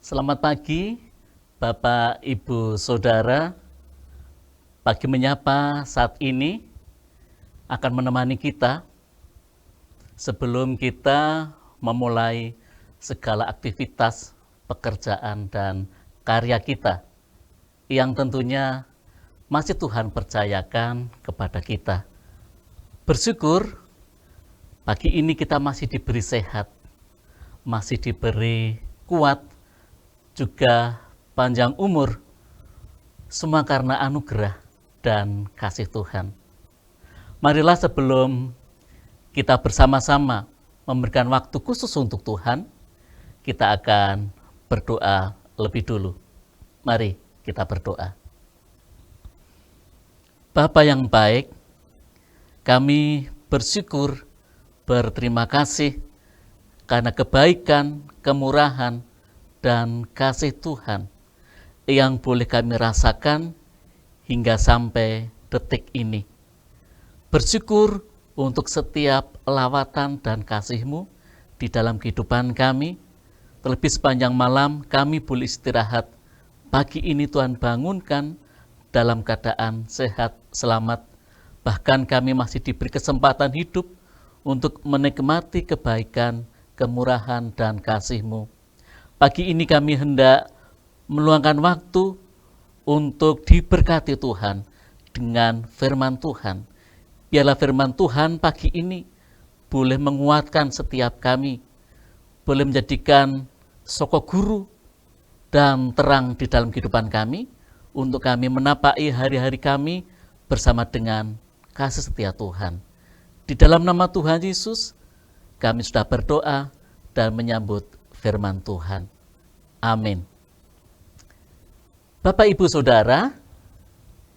Selamat pagi, Bapak, Ibu, Saudara. Pagi Menyapa saat ini akan menemani kita sebelum kita memulai segala aktivitas, pekerjaan, dan karya kita yang tentunya masih Tuhan percayakan kepada kita. Bersyukur pagi ini kita masih diberi sehat, masih diberi kuat, juga panjang umur, semua karena anugerah dan kasih Tuhan. Marilah sebelum kita bersama-sama memberikan waktu khusus untuk Tuhan, kita akan berdoa lebih dulu. Mari kita berdoa. Bapa yang baik, kami bersyukur, berterima kasih karena kebaikan, kemurahan, dan kasih Tuhan yang boleh kami rasakan hingga sampai detik ini. Bersyukur untuk setiap lawatan dan kasih-Mu di dalam kehidupan kami. Terlebih sepanjang malam kami boleh istirahat. Pagi ini Tuhan bangunkan dalam keadaan sehat, selamat. Bahkan kami masih diberi kesempatan hidup untuk menikmati kebaikan, kemurahan, dan kasih-Mu. Pagi ini kami hendak meluangkan waktu untuk diberkati Tuhan dengan firman Tuhan. Biarlah firman Tuhan pagi ini boleh menguatkan setiap kami, boleh menjadikan sokok guru dan terang di dalam kehidupan kami, untuk kami menapaki hari-hari kami bersama dengan kasih setia Tuhan. Di dalam nama Tuhan Yesus, kami sudah berdoa dan menyambut firman Tuhan. Amin. Bapak, Ibu, Saudara,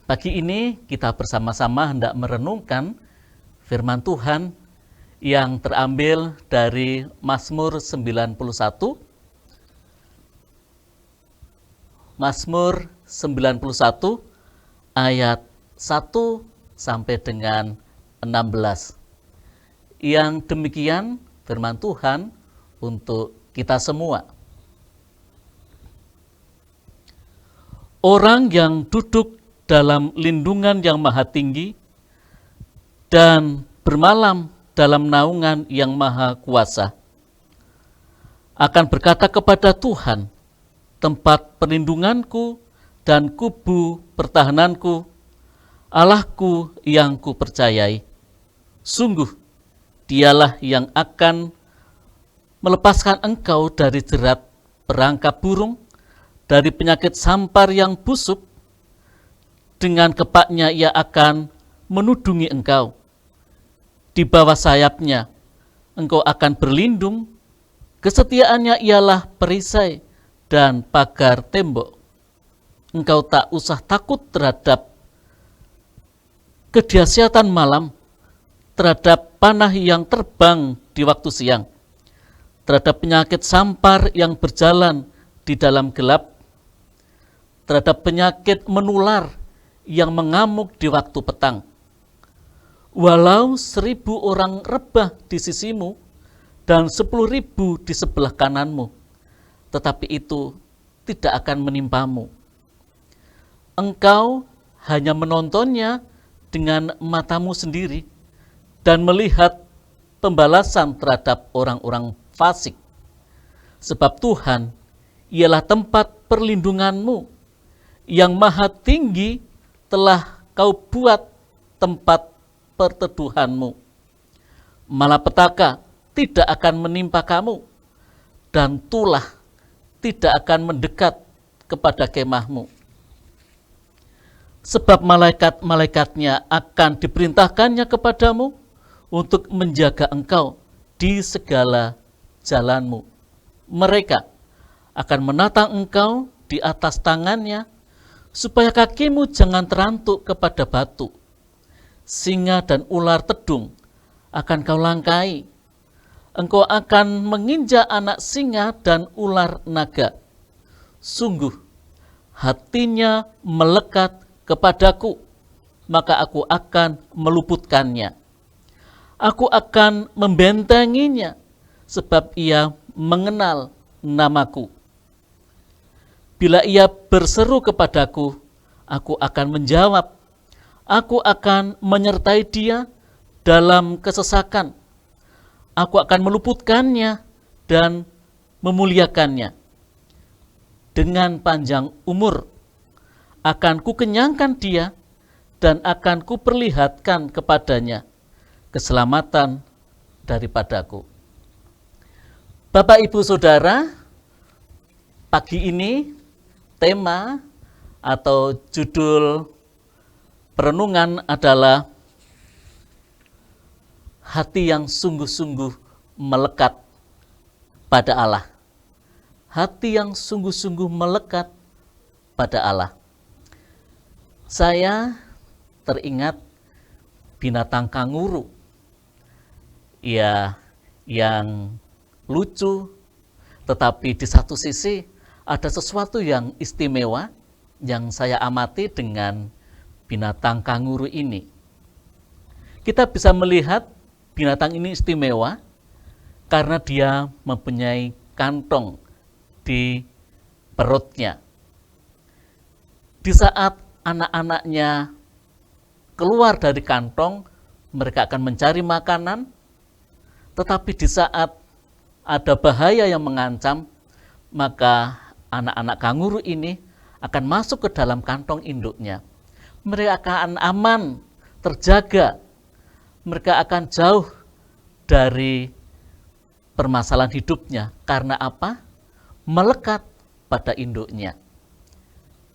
pagi ini kita bersama-sama hendak merenungkan firman Tuhan yang terambil dari Mazmur 91. Mazmur 91 ayat 1 sampai dengan 16. Yang demikian firman Tuhan untuk kita semua. Orang yang duduk dalam lindungan yang maha tinggi dan bermalam dalam naungan yang maha kuasa akan berkata kepada Tuhan, tempat perlindunganku dan kubu pertahananku, Allahku yang kupercayai. Sungguh, Dialah yang akan melepaskan engkau dari jerat perangkap burung, dari penyakit sampar yang busuk. Dengan kepaknya Ia akan menudungi engkau. Di bawah sayapnya engkau akan berlindung. Kesetiaannya ialah perisai dan pagar tembok. Engkau tak usah takut terhadap kedahsyatan malam, terhadap panah yang terbang di waktu siang, terhadap penyakit sampar yang berjalan di dalam gelap, terhadap penyakit menular yang mengamuk di waktu petang. Walau 1.000 orang rebah di sisimu dan 10.000 di sebelah kananmu, tetapi itu tidak akan menimpamu. Engkau hanya menontonnya dengan matamu sendiri dan melihat pembalasan terhadap orang-orang fasik. Sebab Tuhan ialah tempat perlindunganmu, yang maha tinggi telah kau buat tempat perteduhanmu. Malapetaka tidak akan menimpa kamu, dan tulah tidak akan mendekat kepada kemahmu. Sebab malaikat-malaikatnya akan diperintahkannya kepadamu untuk menjaga engkau di segala jalanmu. Mereka akan menatang engkau di atas tangannya, supaya kakimu jangan terantuk kepada batu. Singa dan ular tedung akan kau langkai. Engkau akan menginjak anak singa dan ular naga. Sungguh, hatinya melekat kepadaku, maka aku akan meluputkannya. Aku akan membentenginya, sebab ia mengenal namaku. Bila ia berseru kepadaku, aku akan menjawab. Aku akan menyertai dia dalam kesesakan. Aku akan meluputkannya dan memuliakannya. Dengan panjang umur akan kukenyangkan dia dan akan kuperlihatkan kepadanya keselamatan daripadaku. Bapak, Ibu, Saudara, pagi ini tema atau judul perenungan adalah hati yang sungguh-sungguh melekat pada Allah. Hati yang sungguh-sungguh melekat pada Allah. Saya teringat binatang kanguru. Ya, yang lucu, tetapi di satu sisi ada sesuatu yang istimewa yang saya amati dengan binatang kanguru ini. Kita bisa melihat binatang ini istimewa karena dia mempunyai kantong di perutnya. Di saat anak-anaknya keluar dari kantong, mereka akan mencari makanan, tetapi di saat ada bahaya yang mengancam, maka anak-anak kanguru ini akan masuk ke dalam kantong induknya. Mereka akan aman, terjaga. Mereka akan jauh dari permasalahan hidupnya. Karena apa? Melekat pada induknya.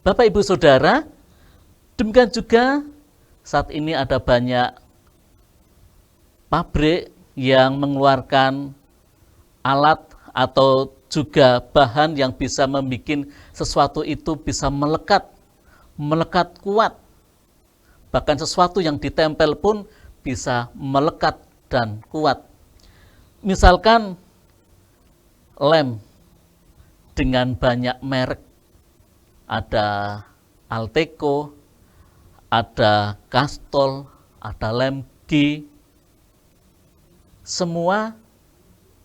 Bapak, Ibu, Saudara, demikian juga saat ini ada banyak pabrik yang mengeluarkan alat atau juga bahan yang bisa membuat sesuatu itu bisa melekat kuat. Bahkan sesuatu yang ditempel pun bisa melekat dan kuat. Misalkan lem dengan banyak merek. Ada Alteco, ada Castrol, ada lem G. Semua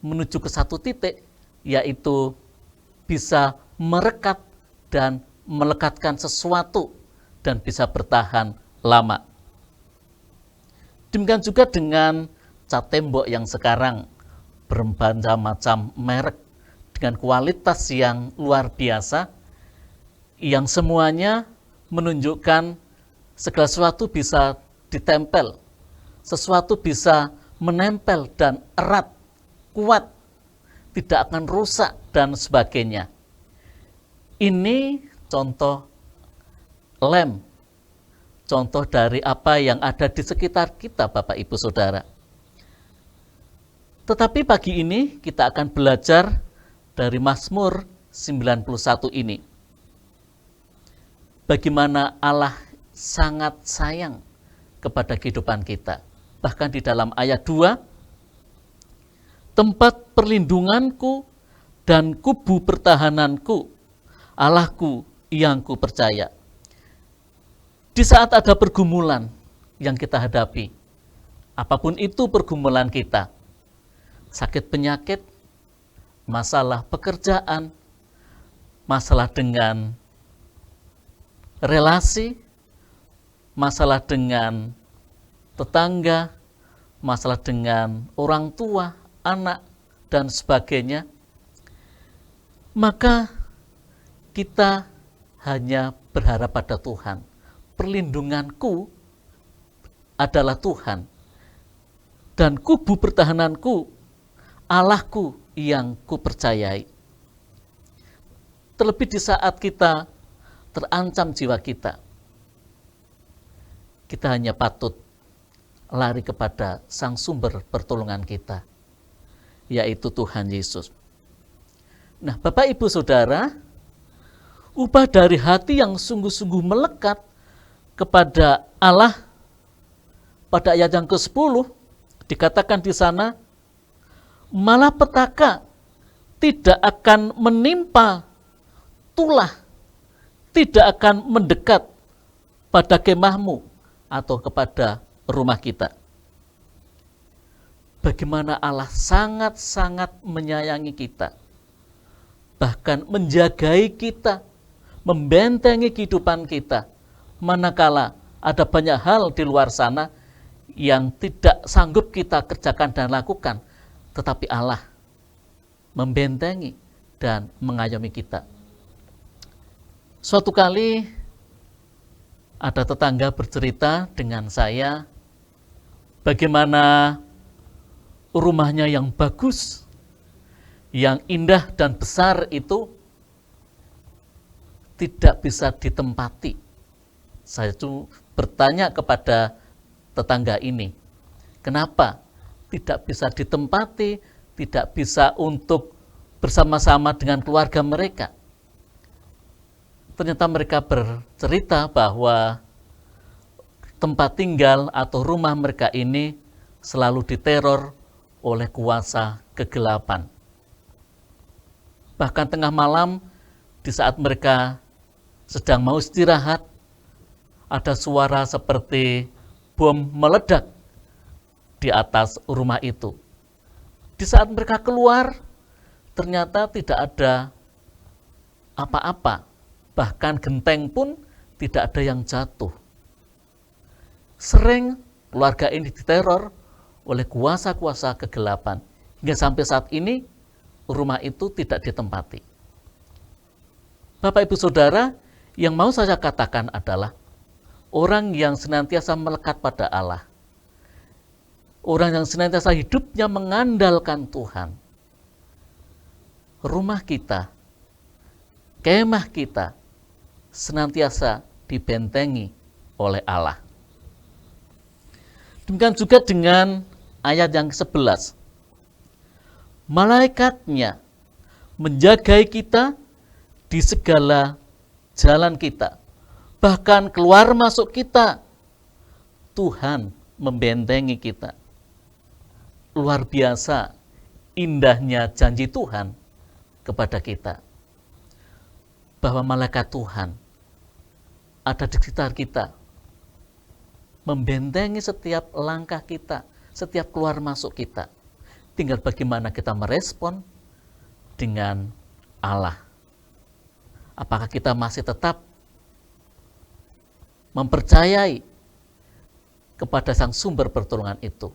menuju ke satu titik, yaitu bisa merekat dan melekatkan sesuatu dan bisa bertahan lama. Demikian juga dengan cat tembok yang sekarang bermacam-macam merek dengan kualitas yang luar biasa, yang semuanya menunjukkan segala sesuatu bisa ditempel, sesuatu bisa menempel dan erat, kuat, tidak akan rusak dan sebagainya. Ini contoh lem, contoh dari apa yang ada di sekitar kita, Bapak, Ibu, Saudara. Tetapi pagi ini kita akan belajar dari Mazmur 91 ini. Bagaimana Allah sangat sayang kepada kehidupan kita. Bahkan di dalam ayat 2, tempat perlindunganku dan kubu pertahananku, Allahku yang ku percaya. Di saat ada pergumulan yang kita hadapi, apapun itu pergumulan kita, sakit penyakit, masalah pekerjaan, masalah dengan relasi, masalah dengan tetangga, masalah dengan orang tua, anak, dan sebagainya, maka kita hanya berharap pada Tuhan. Perlindunganku adalah Tuhan, dan kubu pertahananku, Allahku yang kupercayai. Terlebih di saat kita terancam jiwa kita hanya patut lari kepada sang sumber pertolongan kita, yaitu Tuhan Yesus. Nah, Bapak, Ibu, Saudara, upah dari hati yang sungguh-sungguh melekat kepada Allah, pada ayat yang ke-10 dikatakan di sana, malapetaka tidak akan menimpa tulah, tidak akan mendekat pada kemahmu atau kepada rumah kita. Bagaimana Allah sangat-sangat menyayangi kita, bahkan menjagai kita membentengi kehidupan kita, manakala ada banyak hal di luar sana yang tidak sanggup kita kerjakan dan lakukan, tetapi Allah membentengi dan mengayomi kita. Suatu kali ada tetangga bercerita dengan saya bagaimana rumahnya yang bagus, yang indah dan besar itu tidak bisa ditempati. Saya tuh bertanya kepada tetangga ini, kenapa tidak bisa ditempati, tidak bisa untuk bersama-sama dengan keluarga mereka? Ternyata mereka bercerita bahwa tempat tinggal atau rumah mereka ini selalu diteror oleh kuasa kegelapan. Bahkan tengah malam, di saat mereka sedang mau istirahat, ada suara seperti bom meledak di atas rumah itu. Di saat mereka keluar, ternyata tidak ada apa-apa. Bahkan genteng pun tidak ada yang jatuh. Sering keluarga ini diteror oleh kuasa-kuasa kegelapan. Hingga sampai saat ini, rumah itu tidak ditempati. Bapak Ibu Saudara, yang mau saya katakan adalah orang yang senantiasa melekat pada Allah. Orang yang senantiasa hidupnya mengandalkan Tuhan. Rumah kita, kemah kita, senantiasa dibentengi oleh Allah. Demikian juga dengan ayat yang ke-11. Malaikatnya menjagai kita di segala jalan kita. Bahkan keluar masuk kita, Tuhan membentengi kita. Luar biasa indahnya janji Tuhan kepada kita. Bahwa malaikat Tuhan ada di sekitar kita, membentengi setiap langkah kita, setiap keluar masuk kita. Tinggal bagaimana kita merespon dengan Allah. Apakah kita masih tetap mempercayai kepada sang sumber pertolongan itu,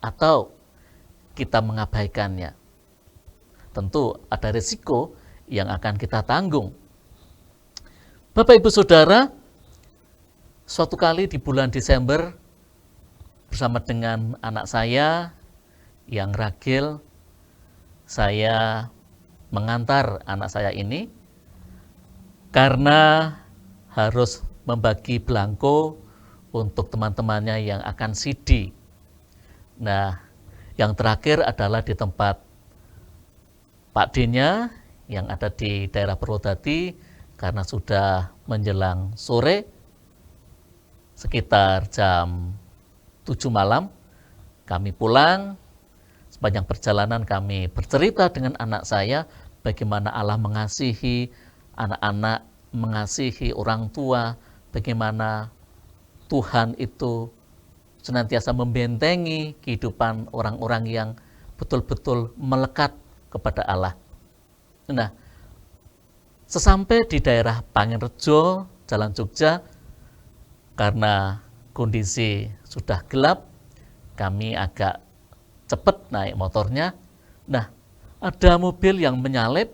atau kita mengabaikannya? Tentu ada risiko yang akan kita tanggung. Bapak Ibu Saudara, suatu kali di bulan Desember bersama dengan anak saya yang ragil, saya mengantar anak saya ini karena harus membagi belangko untuk teman-temannya yang akan sidi. Nah, yang terakhir adalah di tempat Pak D-nya yang ada di daerah Purwodadi, karena sudah menjelang sore, sekitar jam 7 malam, kami pulang. Sepanjang perjalanan kami bercerita dengan anak saya bagaimana Allah mengasihi anak-anak, mengasihi orang tua, bagaimana Tuhan itu senantiasa membentengi kehidupan orang-orang yang betul-betul melekat kepada Allah. Nah, sesampai di daerah Pangenrejo, Jalan Jogja, karena kondisi sudah gelap, kami agak cepat naik motornya. Nah, ada mobil yang menyalip,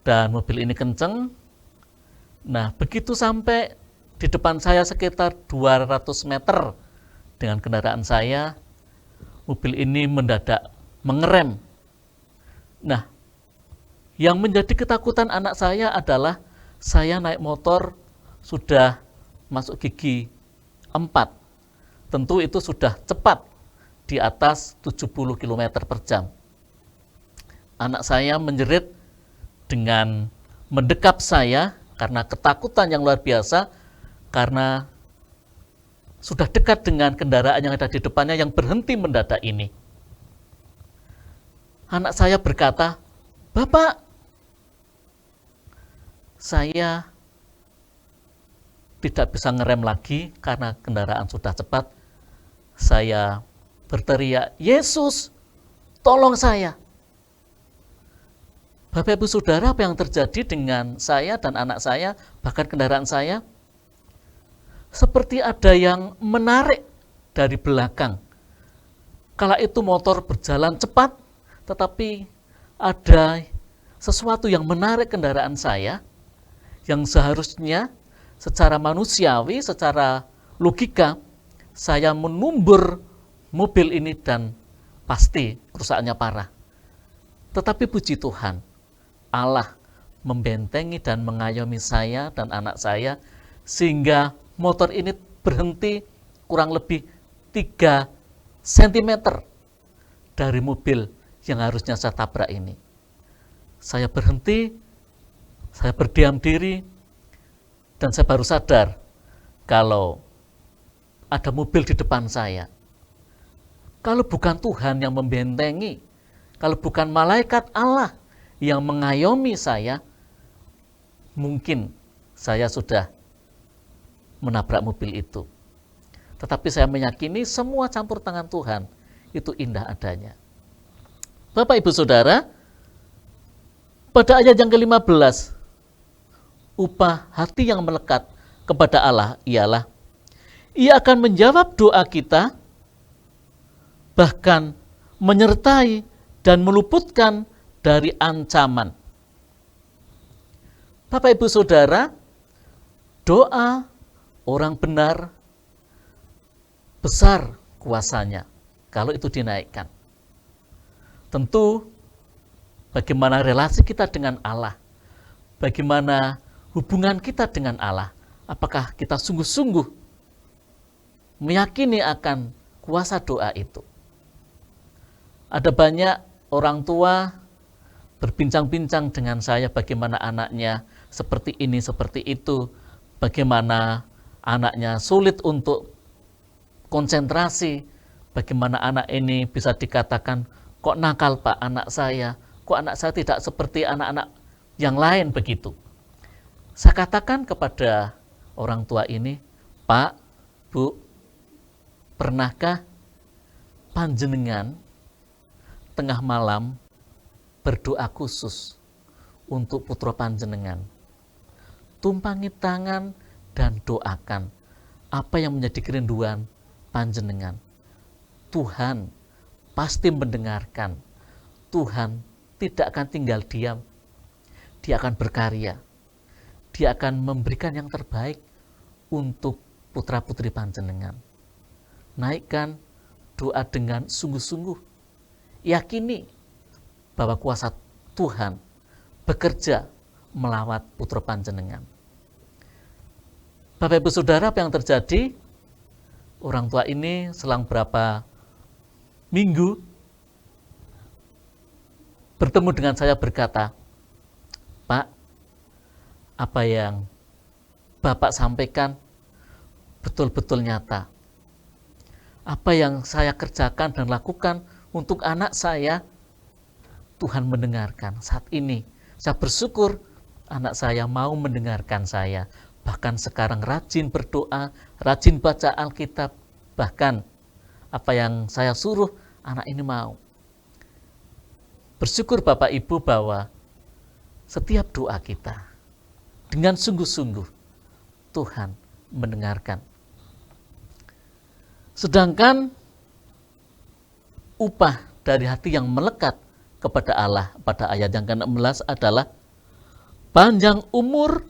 dan mobil ini kenceng. Nah, begitu sampai di depan saya sekitar 200 meter dengan kendaraan saya, mobil ini mendadak mengerem. Nah, yang menjadi ketakutan anak saya adalah saya naik motor sudah masuk gigi 4. Tentu itu sudah cepat, di atas 70 km per jam. Anak saya menjerit dengan mendekap saya karena ketakutan yang luar biasa, karena sudah dekat dengan kendaraan yang ada di depannya yang berhenti mendadak ini. Anak saya berkata, "Bapak, saya tidak bisa ngerem lagi karena kendaraan sudah cepat." Saya berteriak, "Yesus, tolong saya." Bapak Ibu Saudara, apa yang terjadi dengan saya dan anak saya, bahkan kendaraan saya? Seperti ada yang menarik dari belakang. Kala itu motor berjalan cepat, tetapi ada sesuatu yang menarik kendaraan saya, yang seharusnya secara manusiawi, secara logika, saya menumbur mobil ini dan pasti kerusakannya parah. Tetapi puji Tuhan, Allah membentengi dan mengayomi saya dan anak saya, sehingga motor ini berhenti kurang lebih 3 cm dari mobil yang harusnya saya tabrak ini. Saya berhenti, saya berdiam diri, dan saya baru sadar kalau ada mobil di depan saya. Kalau bukan Tuhan yang membentengi, kalau bukan malaikat Allah yang mengayomi saya, mungkin saya sudah menabrak mobil itu. Tetapi saya meyakini semua campur tangan Tuhan itu indah adanya. Bapak Ibu Saudara, pada ayat yang ke-15, upah hati yang melekat kepada Allah ialah Ia akan menjawab doa kita, bahkan menyertai dan meluputkan dari ancaman. Bapak Ibu Saudara, doa orang benar besar kuasanya kalau itu dinaikkan. Tentu bagaimana relasi kita dengan Allah, bagaimana hubungan kita dengan Allah, apakah kita sungguh-sungguh meyakini akan kuasa doa itu. Ada banyak orang tua berbincang-bincang dengan saya bagaimana anaknya seperti ini, seperti itu, bagaimana anaknya sulit untuk konsentrasi, bagaimana anak ini bisa dikatakan, kok nakal Pak anak saya, kok anak saya tidak seperti anak-anak yang lain begitu. Saya katakan kepada orang tua ini, Pak, Bu, pernahkah panjenengan tengah malam berdoa khusus untuk putra panjenengan? Tumpangi tangan dan doakan apa yang menjadi kerinduan panjenengan. Tuhan pasti mendengarkan. Tuhan tidak akan tinggal diam. Dia akan berkarya. Dia akan memberikan yang terbaik untuk putra-putri panjenengan. Naikkan doa dengan sungguh-sungguh. Yakini bahwa kuasa Tuhan bekerja melawat putra panjenengan. Bapak Ibu Saudara, apa yang terjadi? Orang tua ini selang berapa minggu bertemu dengan saya berkata, Pak, apa yang Bapak sampaikan betul-betul nyata. Apa yang saya kerjakan dan lakukan untuk anak saya, Tuhan mendengarkan. Saat ini saya bersyukur anak saya mau mendengarkan saya. Bahkan sekarang rajin berdoa, rajin baca Alkitab. Bahkan apa yang saya suruh, anak ini mau. Bersyukur Bapak Ibu bahwa setiap doa kita dengan sungguh-sungguh Tuhan mendengarkan. Sedangkan upah dari hati yang melekat kepada Allah pada ayat yang ke-16 adalah panjang umur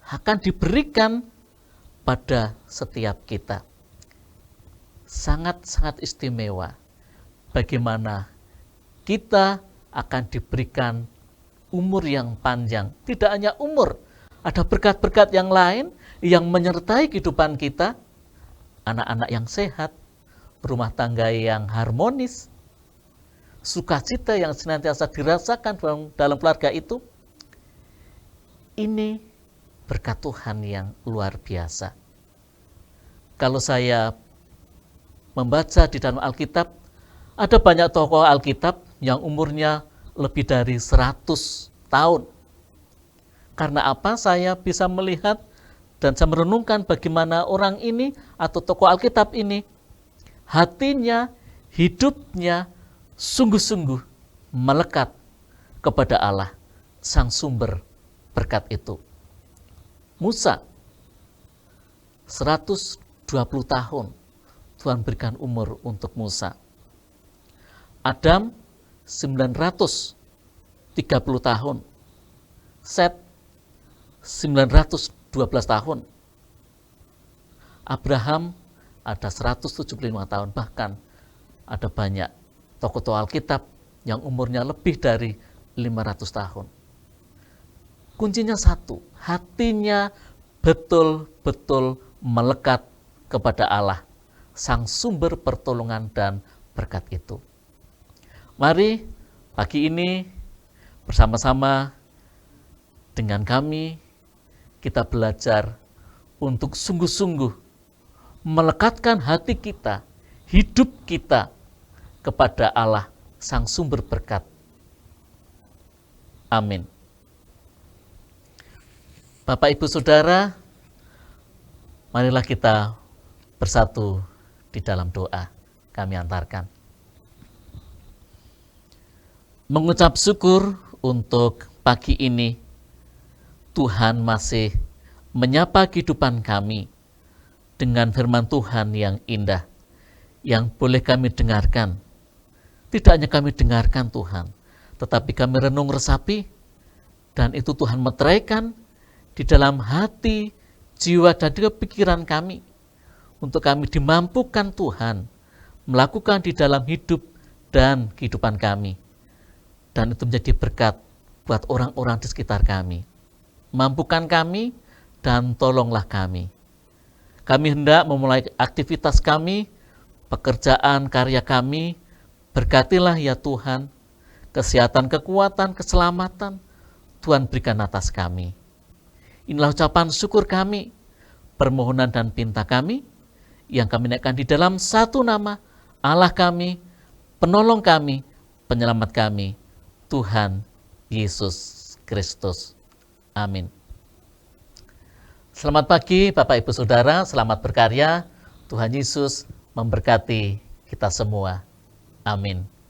akan diberikan pada setiap kita. Sangat-sangat istimewa bagaimana kita akan diberikan umur yang panjang. Tidak hanya umur, ada berkat-berkat yang lain yang menyertai kehidupan kita. Anak-anak yang sehat, rumah tangga yang harmonis, sukacita yang senantiasa dirasakan dalam keluarga itu. Ini berkat Tuhan yang luar biasa. Kalau saya membaca di dalam Alkitab, ada banyak tokoh Alkitab yang umurnya lebih dari 100 tahun. Karena apa? Saya bisa melihat dan saya merenungkan bagaimana orang ini atau tokoh Alkitab ini, hatinya, hidupnya sungguh-sungguh melekat kepada Allah. sang sumber berkat itu. Musa 120 tahun Tuhan berikan umur untuk Musa. Adam 930 tahun. Set 912 tahun. Abraham ada 175 tahun, bahkan ada banyak tokoh-tokoh Alkitab yang umurnya lebih dari 500 tahun. Kuncinya satu, hatinya betul-betul melekat kepada Allah, sang sumber pertolongan dan berkat itu. Mari pagi ini bersama-sama dengan kami kita belajar untuk sungguh-sungguh melekatkan hati kita, hidup kita kepada Allah, sang sumber berkat. Amin. Bapak, Ibu, Saudara, marilah kita bersatu di dalam doa. Kami antarkan. Mengucap syukur untuk pagi ini, Tuhan masih menyapa kehidupan kami dengan firman Tuhan yang indah, yang boleh kami dengarkan. Tidak hanya kami dengarkan Tuhan, tetapi kami renung resapi, dan itu Tuhan meteraikan di dalam hati, jiwa, dan juga pikiran kami, untuk kami dimampukan Tuhan melakukan di dalam hidup dan kehidupan kami. Dan itu menjadi berkat buat orang-orang di sekitar kami. Mampukan kami dan tolonglah kami. Kami hendak memulai aktivitas kami, pekerjaan, karya kami. Berkatilah ya Tuhan, kesehatan, kekuatan, keselamatan Tuhan berikan atas kami. Inilah ucapan syukur kami, permohonan dan pinta kami, yang kami naikkan di dalam satu nama, Allah kami, penolong kami, penyelamat kami, Tuhan Yesus Kristus. Amin. Selamat pagi Bapak Ibu Saudara, selamat berkarya. Tuhan Yesus memberkati kita semua. Amin.